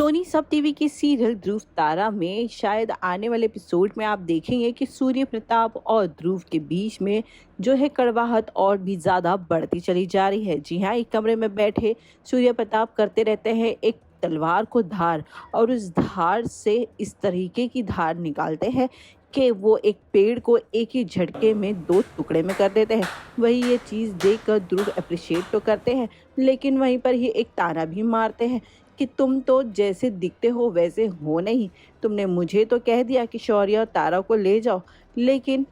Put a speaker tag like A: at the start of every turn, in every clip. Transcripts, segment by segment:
A: सोनी सब टीवी की सीरियल ध्रुव तारा में शायद आने वाले एपिसोड में आप देखेंगे कि सूर्य प्रताप और ध्रुव के बीच में जो है कड़वाहट और भी ज़्यादा बढ़ती चली जा रही है। जी हाँ, एक कमरे में बैठे सूर्य प्रताप करते रहते हैं एक तलवार को धार और उस धार से इस तरीके की धार निकालते हैं कि वो एक पेड़ को एक ही झटके में दो टुकड़े में कर देते हैं। वही ये चीज़ देखकर ध्रुव अप्रिशिएट तो करते हैं, लेकिन वहीं पर ही एक ताना भी मारते हैं कि तुम तो जैसे दिखते हो वैसे हो नहीं। तुमने मुझे तो कह दिया कि शौर्य और तारा को ले जाओ, लेकिन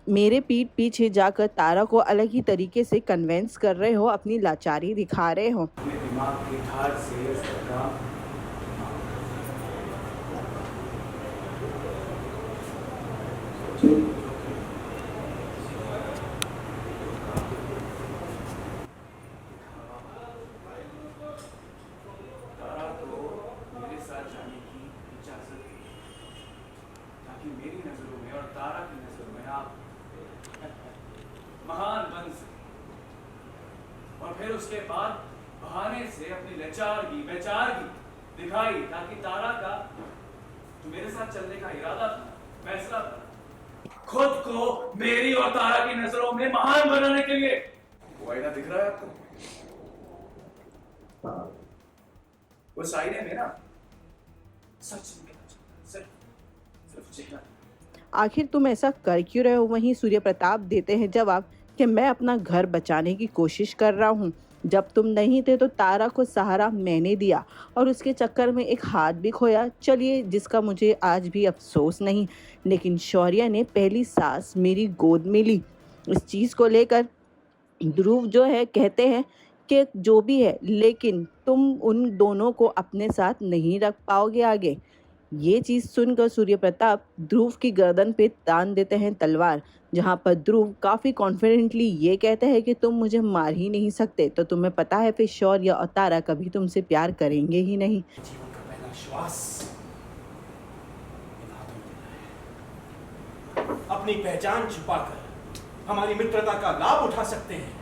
A: मेरे पीठ पीछे जाकर तारा को अलग ही तरीके से कन्वेंस कर रहे हो, अपनी लाचारी दिखा रहे हो।
B: अपने दिमाग की धार से इसका तारा को मेरे साथ जाने की इजाजत दी ताकि मेरी नजरों में और तारा की नजरों में आप महान बन सके और फिर उसके बाद बहाने से अपनी लाचारगी बेचारगी दिखाई ताकि तारा का जो मेरे साथ चलने का इरादा था, फैसला था, खुद को मेरी और तारा की नजरों में महान बनाने के लिए। वो आईना दिख रहा है आपको? उस आईने में ना सच निकलना चाहता है, सिर्फ चेहरा।
A: आखिर तुम ऐसा कर क्यों रहे हो? वहीं सूर्य प्रताप देते हैं जवाब कि मैं अपना घर बचाने की कोशिश कर रहा हूँ। जब तुम नहीं थे तो तारा को सहारा मैंने दिया और उसके चक्कर में एक हाथ भी खोया, चलिए, जिसका मुझे आज भी अफसोस नहीं। लेकिन शौर्य ने पहली सांस मेरी गोद में ली। इस चीज़ को लेकर ध्रुव जो है कहते हैं कि जो भी है, लेकिन तुम उन दोनों को अपने साथ नहीं रख पाओगे आगे। ये चीज़ सुनकर सूर्य प्रताप ध्रुव की गर्दन पे तान देते हैं तलवार, जहाँ पर ध्रुव काफ़ी कॉन्फिडेंटली ये कहते हैं कि तुम मुझे मार ही नहीं सकते, तो तुम्हें पता है फिर शौर्य और तारा कभी तुमसे प्यार करेंगे ही नहीं।
B: जीवन का पहला श्वास
C: अपनी पहचान छुपाकर हमारी मित्रता का लाभ उठा सकते हैं।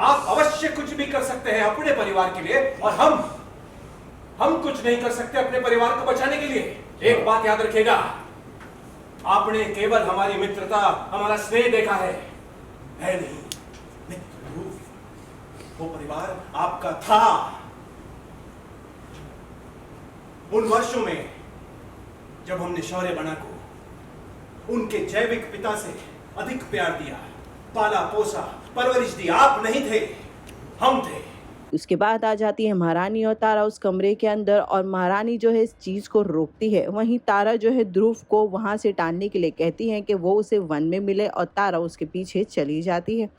C: आप अवश्य कुछ भी कर सकते हैं अपने परिवार के लिए, और हम कुछ नहीं कर सकते अपने परिवार को बचाने के लिए। एक बात याद रखिएगा, आपने केवल हमारी मित्रता, हमारा स्नेह देखा है नहीं। मित्र, वो परिवार आपका था। उन वर्षों में जब हमने शौर्य बना को उनके जैविक पिता से अधिक प्यार दिया, पाला पोसा, परवरिश दी, आप नहीं थे, हम थे।
A: उसके बाद आ जाती है महारानी और तारा उस कमरे के अंदर, और महारानी जो है इस चीज़ को रोकती है। वहीं तारा जो है ध्रुव को वहाँ से टालने के लिए कहती है कि वो उसे वन में मिले, और तारा उसके पीछे चली जाती है।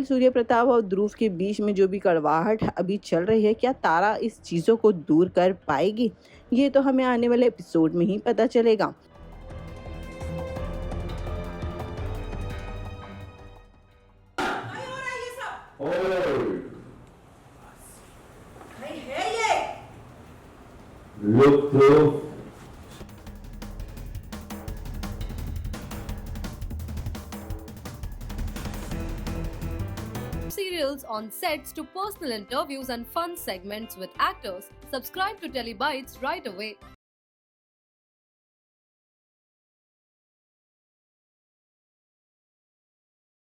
A: सूर्य प्रताप और ध्रुव के बीच में जो भी कड़वाहट अभी चल रही है, क्या तारा इस चीज़ों को दूर कर पाएगी? ये तो हमें आने वाले एपिसोड में ही पता चलेगा।
D: Look through.
E: Serials on sets to personal interviews and fun segments with actors. Subscribe to Telebytes right away.